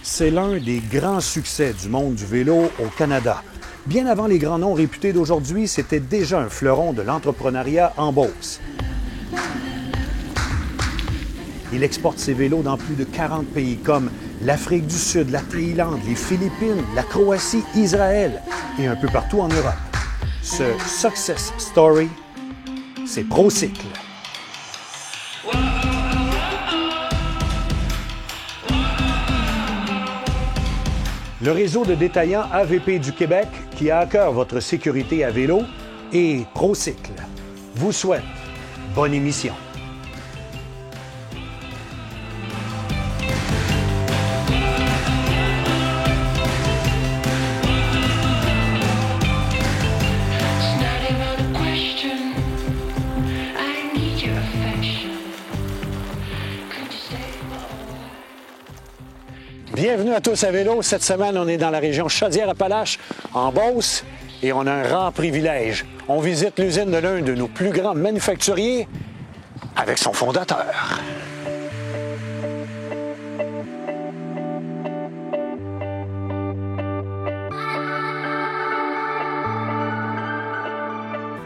C'est l'un des grands succès du monde du vélo au Canada. Bien avant les grands noms réputés d'aujourd'hui, c'était déjà un fleuron de l'entrepreneuriat en Beauce. Il exporte ses vélos dans plus de 40 pays comme l'Afrique du Sud, la Thaïlande, les Philippines, la Croatie, Israël et un peu partout en Europe. Ce success story, c'est ProCycle. Le réseau de détaillants AVP du Québec, qui a à cœur votre sécurité à vélo, et ProCycle vous souhaite bonne émission. Bienvenue à tous à vélo. Cette semaine, on est dans la région Chaudière-Appalaches, en Beauce, et on a un rare privilège. On visite l'usine de l'un de nos plus grands manufacturiers avec son fondateur.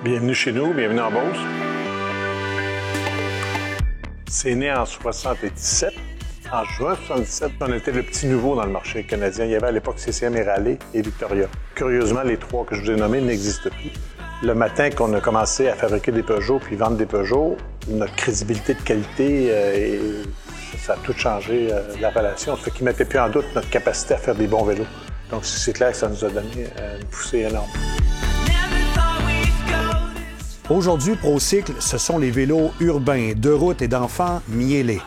Bienvenue chez nous, bienvenue en Beauce. C'est né en 77. En juin 1977, on était le petit nouveau dans le marché canadien. Il y avait à l'époque CCM et Raleigh et Victoria. Curieusement, les trois que je vous ai nommés n'existent plus. Le matin qu'on a commencé à fabriquer des Peugeot puis vendre des Peugeot, notre crédibilité de qualité, ça a tout changé, la relation. Ça fait qu'ils ne mettaient plus en doute notre capacité à faire des bons vélos. Donc, c'est clair que ça nous a donné une poussée énorme. Aujourd'hui, ProCycle, ce sont les vélos urbains, de route et d'enfants miellés.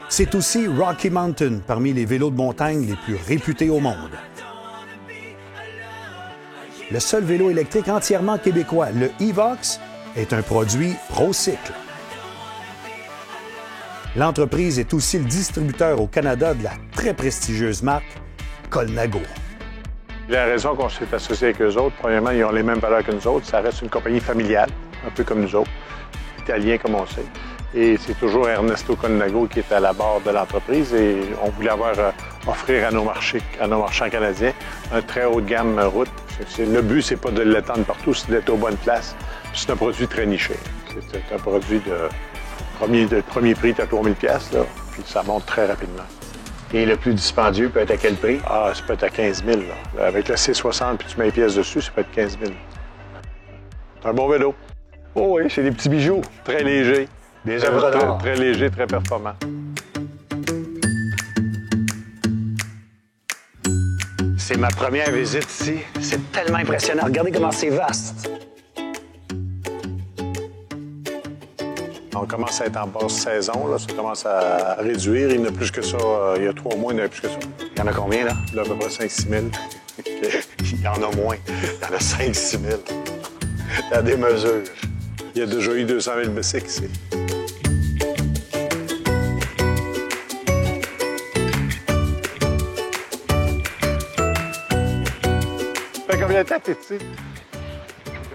C'est aussi Rocky Mountain, parmi les vélos de montagne les plus réputés au monde. Le seul vélo électrique entièrement québécois, le Evox, est un produit ProCycle. L'entreprise est aussi le distributeur au Canada de la très prestigieuse marque Colnago. La raison qu'on s'est associé avec eux autres, premièrement, ils ont les mêmes valeurs que nous autres. Ça reste une compagnie familiale, un peu comme nous autres, italien comme on sait. Et c'est toujours Ernesto Colnago qui est à la barre de l'entreprise et on voulait offrir à nos marchands canadiens un très haut de gamme route. Le but, c'est pas de l'étendre partout, c'est d'être aux bonnes places. C'est un produit très niché. C'est un produit de premier prix, à 3 000 $, là, puis ça monte très rapidement. Et le plus dispendieux peut être à quel prix? Ah, ça peut être à 15 000 là. Avec le C60 puis tu mets les pièces dessus, ça peut être 15 000 C'est un bon vélo. Oh oui, c'est des petits bijoux. Très légers. Des œuvres d'art. Très léger, très performant. C'est ma première visite ici. C'est tellement impressionnant. Regardez comment c'est vaste. On commence à être en basse saison, là. Ça commence à réduire. Il n'y en a plus que ça. Il y a 3 mois, il n'y en a plus que ça. Il y en a combien, là? Là, à peu près 5-6 000. Il y en a moins. Il y en a 5-6 000. Il y a des mesures. Il y a déjà eu 200 000 bicycles ici. Ça fait combien de temps que t'es ici?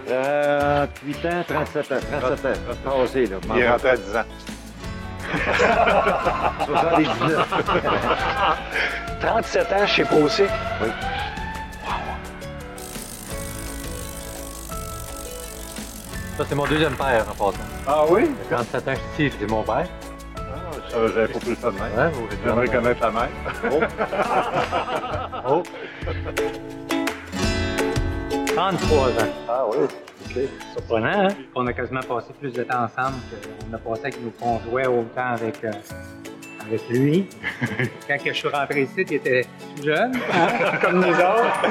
38 ans, 37 ans. 37 ans. Passé, là. Il est rentré à 10 ans. 79. 37 ans chez ProCycle? Oui. Ça, c'est mon deuxième père, en passant. Ah oui? 37 ans ici, c'est mon père. J'avais pas plus ça de même. Ouais, J'aimerais connaître la mère. Oh. 33 ans. Ah oui? OK. Surprenant, hein? On a quasiment passé plus de temps ensemble qu'on a passé avec nos conjoints autant avec lui. Quand je suis rentré ici, il était tout jeune, hein? Comme nous autres.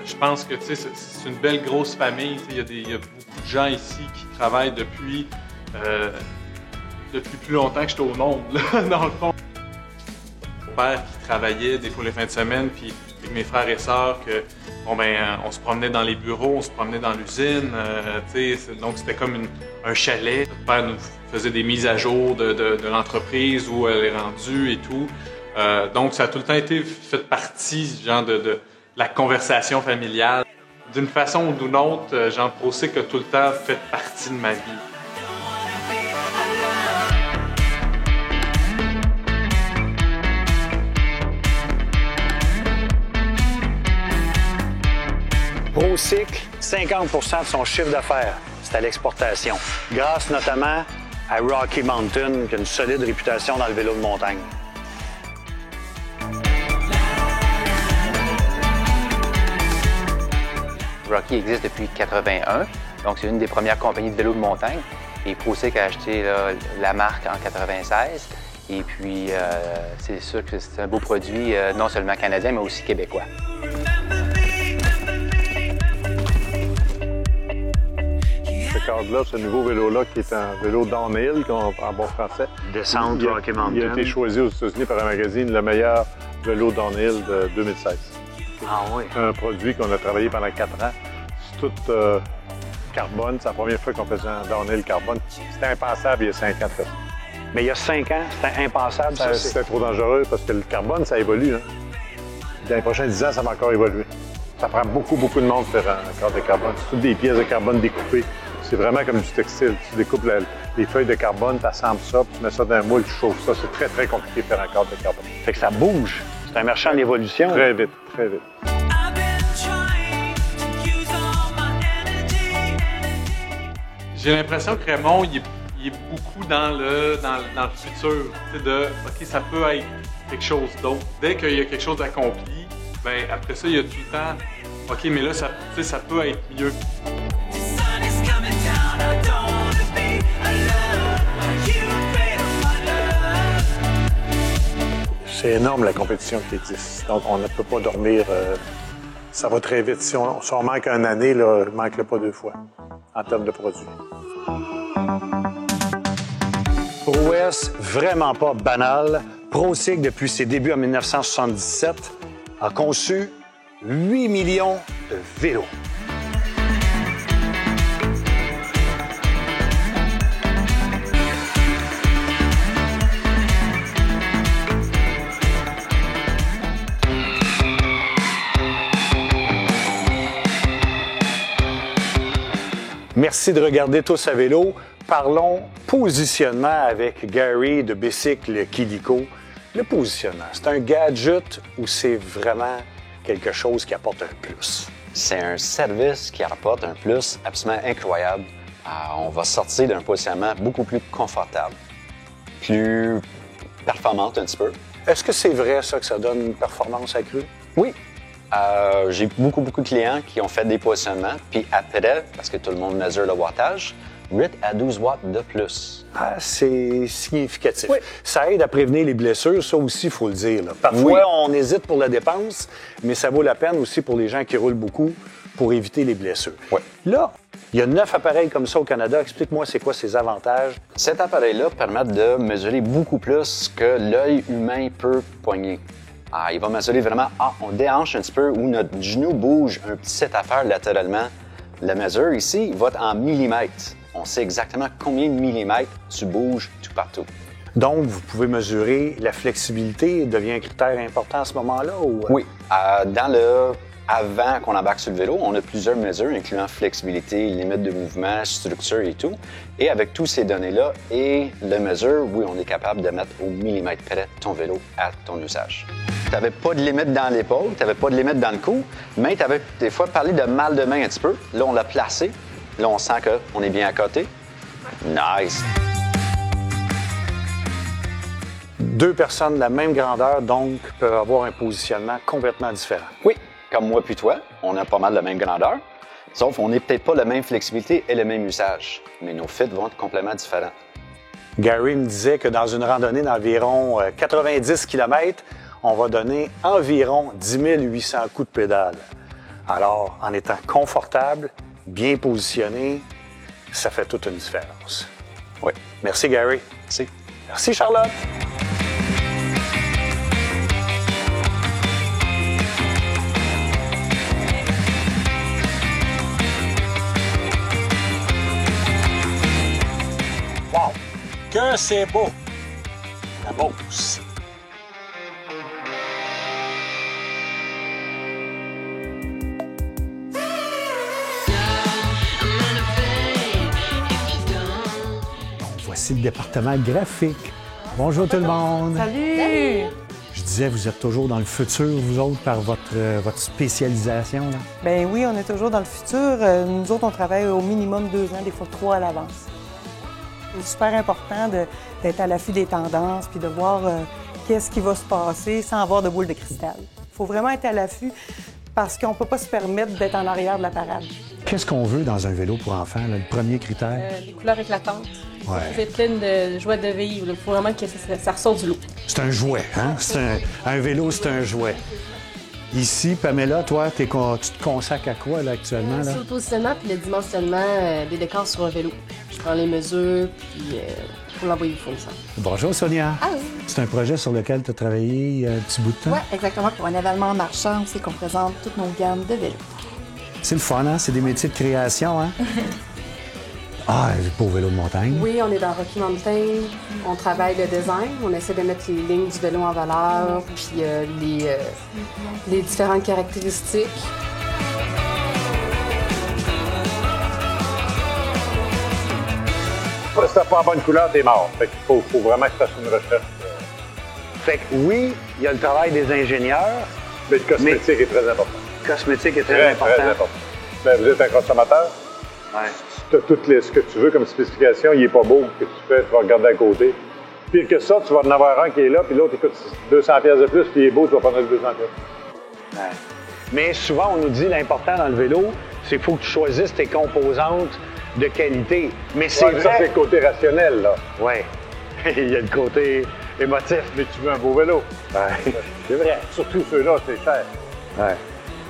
Je pense que c'est une belle grosse famille. Il y a beaucoup de gens ici qui travaillent depuis plus longtemps que j'étais au monde, là, dans le fond. Mon père qui travaillait des fois les fins de semaine, puis avec mes frères et sœurs, on se promenait dans les bureaux, on se promenait dans l'usine. Donc c'était comme un chalet. Mon père nous faisait des mises à jour de l'entreprise, où elle est rendue et tout. Donc ça a tout le temps été fait partie genre de la conversation familiale. D'une façon ou d'une autre, ProCycle a tout le temps fait partie de ma vie. Bicycle, 50 de son chiffre d'affaires, c'est à l'exportation, grâce notamment à Rocky Mountain, qui a une solide réputation dans le vélo de montagne. Rocky existe depuis 1981, donc c'est une des premières compagnies de vélos de montagne. Et ProCycle a acheté la marque en 1996. Et puis, c'est sûr que c'est un beau produit, non seulement canadien, mais aussi québécois. Ce cadre-là, ce nouveau vélo-là, qui est un vélo downhill, en bon français. Descente Rocky Mountain. Il a été choisi aux États-Unis par un magazine le meilleur vélo downhill de 2016. Ah oui? C'est un produit qu'on a travaillé pendant 4 ans. C'est tout carbone. C'est la première fois qu'on faisait un downhill carbone. C'était impensable il y a 5 ans de ça. Mais il y a 5 ans, c'était impensable. C'était trop dangereux parce que le carbone, ça évolue. Hein. Dans les prochains 10 ans, ça va encore évoluer. Ça prend beaucoup de monde pour faire un cadre de carbone. C'est toutes des pièces de carbone découpées. C'est vraiment comme du textile. Tu découpes les feuilles de carbone, tu assembles ça, puis tu mets ça dans un moule, tu chauffes ça. C'est très compliqué de faire un cadre de carbone. Fait que ça bouge. C'est un marché en évolution. Très vite, très vite. J'ai l'impression que Raymond, il est beaucoup dans le futur. OK, ça peut être quelque chose d'autre. Dès qu'il y a quelque chose d'accompli, ben après ça, il y a tout le temps, OK, mais là, ça peut être mieux. C'est énorme la compétition qui existe. Donc, on ne peut pas dormir. Ça va très vite. Si on manque une année, là, manque-le pas 2 fois en termes de produits. Prouesse vraiment pas banale. ProCycle, depuis ses débuts en 1977, a conçu 8 millions de vélos. Merci de regarder Tous à vélo. Parlons positionnement avec Gary de Bicycle Kilico. Le positionnement, c'est un gadget ou c'est vraiment quelque chose qui apporte un plus? C'est un service qui apporte un plus absolument incroyable. On va sortir d'un positionnement beaucoup plus confortable, plus performante un petit peu. Est-ce que c'est vrai, ça, que ça donne une performance accrue? Oui. J'ai beaucoup de clients qui ont fait des positionnements, puis après, parce que tout le monde mesure le wattage, 8 à 12 watts de plus. Ah, c'est significatif. Oui. Ça aide à prévenir les blessures, ça aussi, il faut le dire. Là. Parfois, Oui. on hésite pour la dépense, mais ça vaut la peine aussi pour les gens qui roulent beaucoup pour éviter les blessures. Oui. Là, il y a 9 appareils comme ça au Canada. Explique-moi, c'est quoi ces avantages? Cet appareil-là permet de mesurer beaucoup plus que l'œil humain peut poigner. Il va mesurer vraiment, on déhanche un petit peu ou notre genou bouge un petit cette affaire latéralement. La mesure ici va être en millimètres. On sait exactement combien de millimètres tu bouges tout partout. Donc, vous pouvez mesurer la flexibilité, devient un critère important à ce moment-là? Ou... Oui. Avant qu'on embarque sur le vélo, on a plusieurs mesures, incluant flexibilité, limite de mouvement, structure et tout. Et avec tous ces données-là et la mesure, oui, on est capable de mettre au millimètre près ton vélo à ton usage. Tu n'avais pas de limite dans l'épaule, tu n'avais pas de limite dans le cou, mais tu avais des fois parlé de mal de main un petit peu. Là, on l'a placé. Là, on sent qu'on est bien à côté. Nice! 2 personnes de la même grandeur, donc, peuvent avoir un positionnement complètement différent. Oui, comme moi puis toi, on a pas mal la même grandeur, sauf on n'est peut-être pas la même flexibilité et le même usage, mais nos fits vont être complètement différents. Gary me disait que dans une randonnée d'environ 90 km, on va donner environ 10 800 coups de pédale. Alors, en étant confortable, bien positionné, ça fait toute une différence. Oui. Merci, Gary. Merci. Merci, Charlotte. Wow! Que c'est beau! La Beauce. Voici le département graphique. Bonjour tout le monde. Salut! Je disais, vous êtes toujours dans le futur, vous autres, par votre spécialisation, là? Bien oui, on est toujours dans le futur. Nous autres, on travaille au minimum 2 ans, des fois 3 à l'avance. C'est super important d'être à l'affût des tendances puis de voir qu'est-ce qui va se passer sans avoir de boule de cristal. Il faut vraiment être à l'affût parce qu'on ne peut pas se permettre d'être en arrière de la parade. Qu'est-ce qu'on veut dans un vélo pour enfants, là, le premier critère? Les couleurs éclatantes. Ouais. C'est pleine de joie de vivre. Il faut vraiment que ça ressorte du lot. C'est un jouet, hein? Un vélo, c'est un jouet. Ici, Pamela, toi, tu te consacres à quoi, là, actuellement? Là? Sur le positionnement puis le dimensionnement des décors sur un vélo. Je prends les mesures, puis pour l'envoyer au fournisseur. Bonjour, Sonia. Ah oui. C'est un projet sur lequel tu as travaillé un petit bout de temps? Oui, exactement. Pour un événement marchand, c'est qu'on présente toutes nos gammes de vélos. C'est le fun, hein? C'est des métiers de création, hein? Ah, pour vélo de montagne. Oui, on est dans Rocky Mountain. On travaille le design. On essaie de mettre les lignes du vélo en valeur, puis les différentes caractéristiques. Si t'as pas la bonne couleur, t'es mort. Fait qu'il faut vraiment que tu fasses une recherche. Fait que oui, il y a le travail des ingénieurs. Mais le cosmétique est très important. Le cosmétique est très important. Très important. Ben, vous êtes un consommateur. Ouais. Si tu as ce que tu veux comme spécification, il n'est pas beau, que tu fais, tu vas regarder à côté. Pire que ça, tu vas en avoir un qui est là, puis l'autre, écoute, 200$ de plus, puis il est beau, tu vas prendre le 200$. Ouais. Mais souvent, on nous dit l'important dans le vélo, c'est qu'il faut que tu choisisses tes composantes de qualité. Mais c'est vrai... Ça, c'est le côté rationnel, là. Oui. Il y a le côté émotif. Mais tu veux un beau vélo. Ouais. C'est vrai. Surtout ceux-là, c'est cher. Ouais.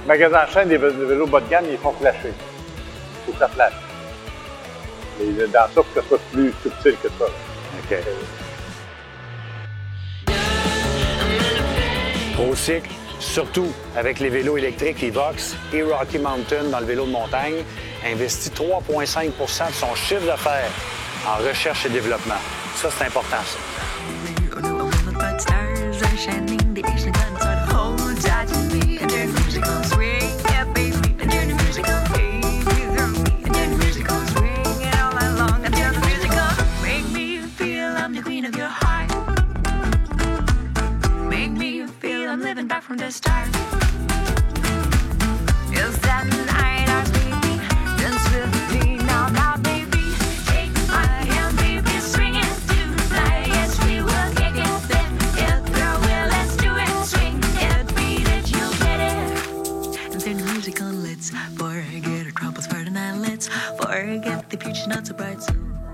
Magasin en chaîne, des vélos bas de gamme, ils font flasher. Il faut que ça flash. Mais dans ça, il faut que ça soit plus subtil que ça. OK. ProCycle, surtout avec les vélos électriques Evox et Rocky Mountain dans le vélo de montagne, investit 3,5 % de son chiffre d'affaires en recherche et développement. Ça, c'est important, ça.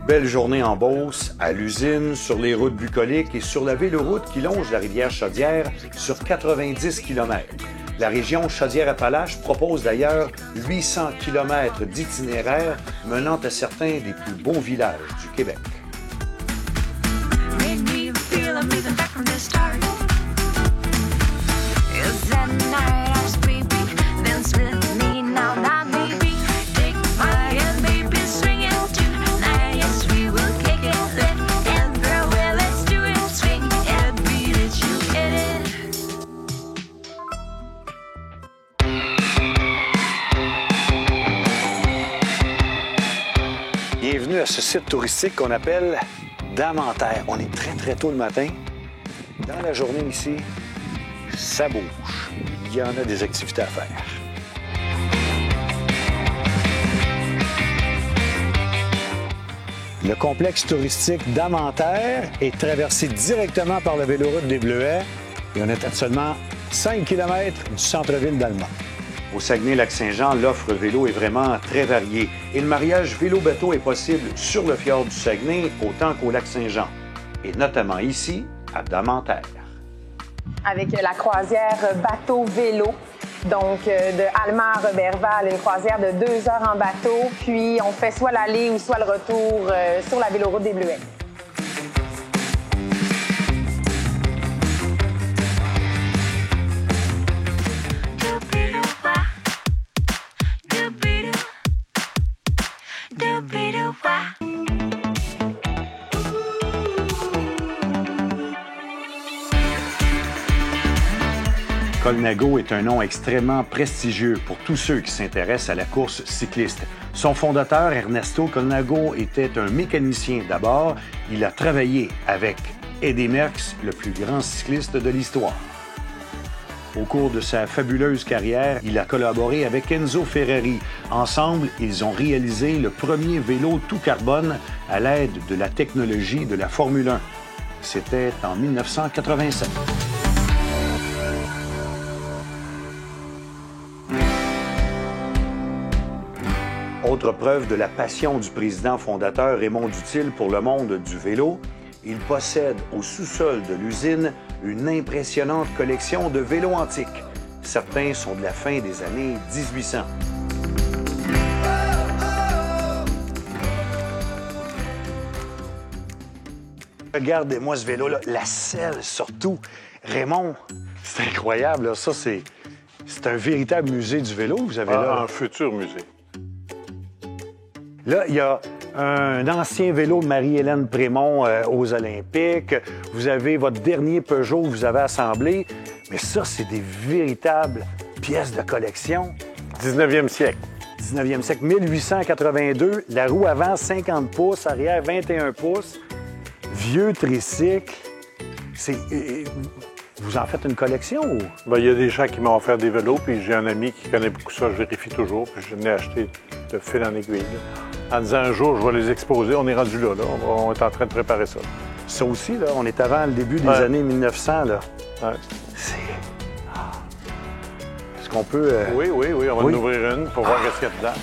Belle journée en Beauce, à l'usine, sur les routes bucoliques et sur la véloroute qui longe la rivière Chaudière sur 90 km. La région Chaudière-Appalaches propose d'ailleurs 800 km d'itinéraires menant à certains des plus beaux villages du Québec. Bienvenue à ce site touristique qu'on appelle Damentaire. On est très tôt le matin. Dans la journée ici, ça bouge. Il y en a des activités à faire. Le complexe touristique Damentaire est traversé directement par la véloroute des Bleuets et on est à seulement 5 km du centre-ville d'Allemand. Au Saguenay-Lac-Saint-Jean, l'offre vélo est vraiment très variée et le mariage vélo-bateau est possible sur le fjord du Saguenay autant qu'au Lac-Saint-Jean, et notamment ici, à Damentaire. Avec la croisière bateau-vélo, donc de Allemand à Roberval, une croisière de 2 heures en bateau, puis on fait soit l'aller ou soit le retour sur la véloroute des Bleuets. Colnago est un nom extrêmement prestigieux pour tous ceux qui s'intéressent à la course cycliste. Son fondateur, Ernesto Colnago, était un mécanicien d'abord. Il a travaillé avec Eddy Merckx, le plus grand cycliste de l'histoire. Au cours de sa fabuleuse carrière, il a collaboré avec Enzo Ferrari. Ensemble, ils ont réalisé le premier vélo tout carbone à l'aide de la technologie de la Formule 1. C'était en 1987. Autre preuve de la passion du président fondateur Raymond Duthil pour le monde du vélo, il possède au sous-sol de l'usine une impressionnante collection de vélos antiques. Certains sont de la fin des années 1800. Regardez-moi ce vélo-là, la selle surtout. Raymond, c'est incroyable, là. Ça, c'est un véritable musée du vélo, vous avez là. Un futur musée. Là, il y a un ancien vélo de Marie-Hélène Prémont aux Olympiques. Vous avez votre dernier Peugeot que vous avez assemblé. Mais ça, c'est des véritables pièces de collection. 19e siècle. 19e siècle, 1882. La roue avant, 50 pouces. Arrière, 21 pouces. Vieux tricycle. Vous en faites une collection ou? Bien, il y a des gens qui m'ont offert des vélos, puis j'ai un ami qui connaît beaucoup ça, je vérifie toujours, puis je l'ai acheté de fil en aiguille. Là. En disant un jour, je vais les exposer, on est rendu là. On est en train de préparer ça. Ça aussi, là, on est avant le début des années 1900, là. Ouais. C'est... Est-ce qu'on peut... Oui, on va en ouvrir une pour voir ce qu'il y a dedans.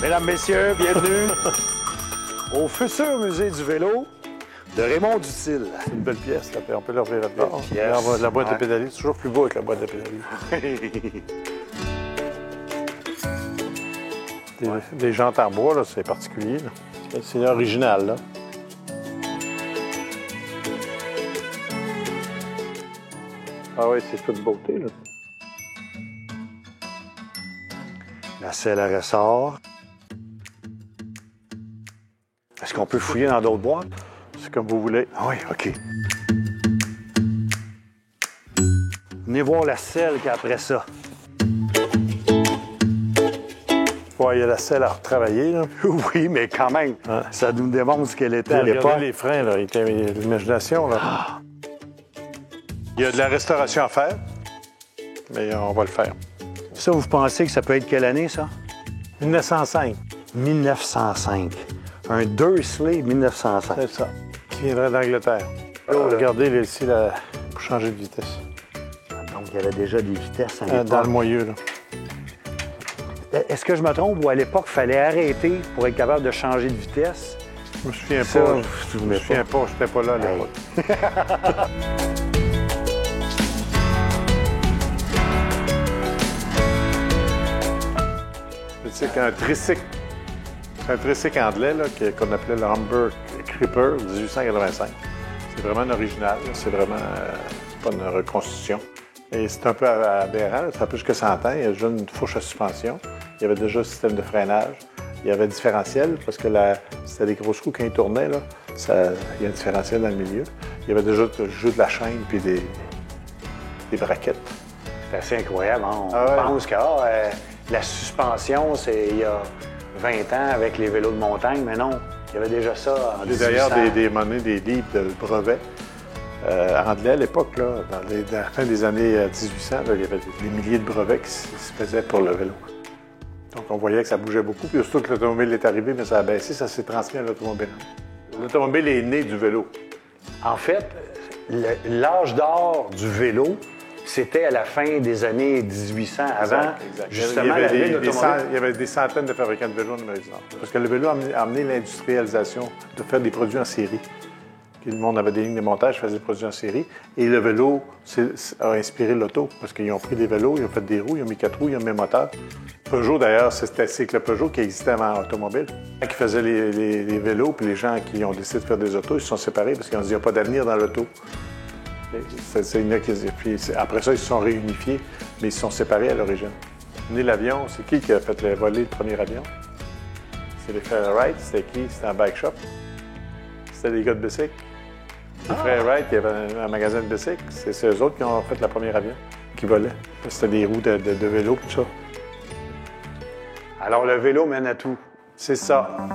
Mesdames, Messieurs, bienvenue au futur musée du vélo de Raymond Duthil. C'est une belle pièce, là, on peut l'ouvrir là-dedans. La boîte à pédaler, c'est toujours plus beau avec la boîte à pédaler. Des jantes en bois, là, c'est particulier. Là. C'est original, là. Ah oui, c'est toute beauté, là. La selle à ressort. Est-ce qu'on peut fouiller dans d'autres boîtes? C'est comme vous voulez. Ah oui, OK. Venez voir la selle qu'il y a après ça. Ouais, il y a la selle à retravailler, là. Oui, mais quand même, ça nous démontre ce qu'elle était à l'époque. Regardez les freins, là. Il y a de l'imagination, là. Ah. Il y a de la restauration à faire, mais on va le faire. Ça, vous pensez que ça peut être quelle année, ça? 1905. 1905. Un Dursley 1905. C'est ça. Qui viendrait d'Angleterre. Regardez là, ici là, pour changer de vitesse. Donc, il y avait déjà des vitesses à l'époque. Dans le moyeu, là. Est-ce que je me trompe ou à l'époque, il fallait arrêter pour être capable de changer de vitesse? Je me souviens pas. Je me souviens pas, je n'étais pas là à l'époque. C'est un tricycle. C'est un tricycle anglais qu'on appelait le Humber Creeper 1885. C'est vraiment un original. C'est vraiment pas une reconstitution. Et c'est un peu aberrant. Ça fait plus que 100 ans. Il y a déjà une fourche à suspension. Il y avait déjà un système de freinage. Il y avait un différentiel parce que c'était des grosses roues quand ils tournaient. Là, il y a un différentiel dans le milieu. Il y avait déjà le jeu de la chaîne puis des braquettes. C'est assez incroyable. Hein? On pense que la suspension, c'est il y a 20 ans avec les vélos de montagne, mais non, il y avait déjà ça en 1800. D'ailleurs, des livres de brevets anglais à l'époque, là, dans la fin des années 1800, là, il y avait des milliers de brevets qui se faisaient pour le vélo. Donc, on voyait que ça bougeait beaucoup. Puis, surtout que l'automobile est arrivé, mais ça a baissé, ça s'est transmis à l'automobile. L'automobile est né du vélo. En fait, l'âge d'or du vélo, c'était à la fin des années 1800, avant, exact. Justement, il y avait des centaines de fabricants de vélos en Amérique du Nord. Parce que le vélo a amené l'industrialisation de faire des produits en série. Le monde avait des lignes de montage, faisait des produits en série. Et le vélo a inspiré l'auto, parce qu'ils ont pris des vélos, ils ont fait des roues, ils ont mis 4 roues, ils ont mis un moteur. Peugeot, d'ailleurs, c'est le Peugeot qui existait avant l'automobile. Qui faisait les vélos, puis les gens qui ont décidé de faire des autos, ils se sont séparés parce qu'ils ont dit qu'il n'y a pas d'avenir dans l'auto. Après ça, ils se sont réunifiés, mais ils se sont séparés à l'origine. Né l'avion, c'est qui a fait voler le premier avion? C'est les frères Wright. C'était qui? C'était un bike shop. C'était des gars de bicycle. Les frères Wright, il y avait un magasin de bicycle. C'est eux autres qui ont fait le premier avion qui volait. C'était des roues de vélo, tout ça. Alors, le vélo mène à tout. C'est ça.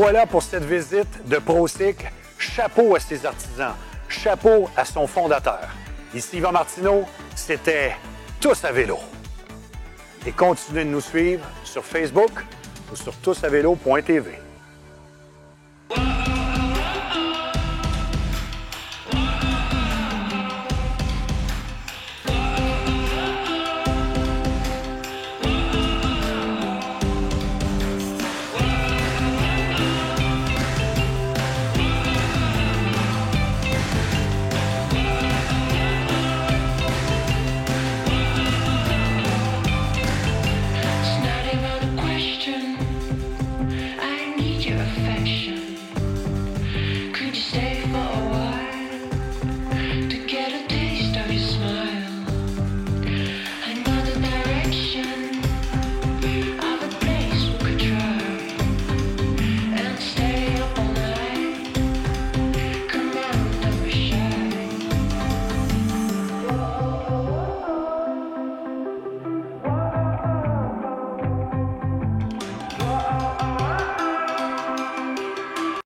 voilà pour cette visite de ProCycle. Chapeau à ses artisans, chapeau à son fondateur. Ici Yvan Martineau, c'était Tous à vélo. Et continuez de nous suivre sur Facebook ou sur tousavélo.tv.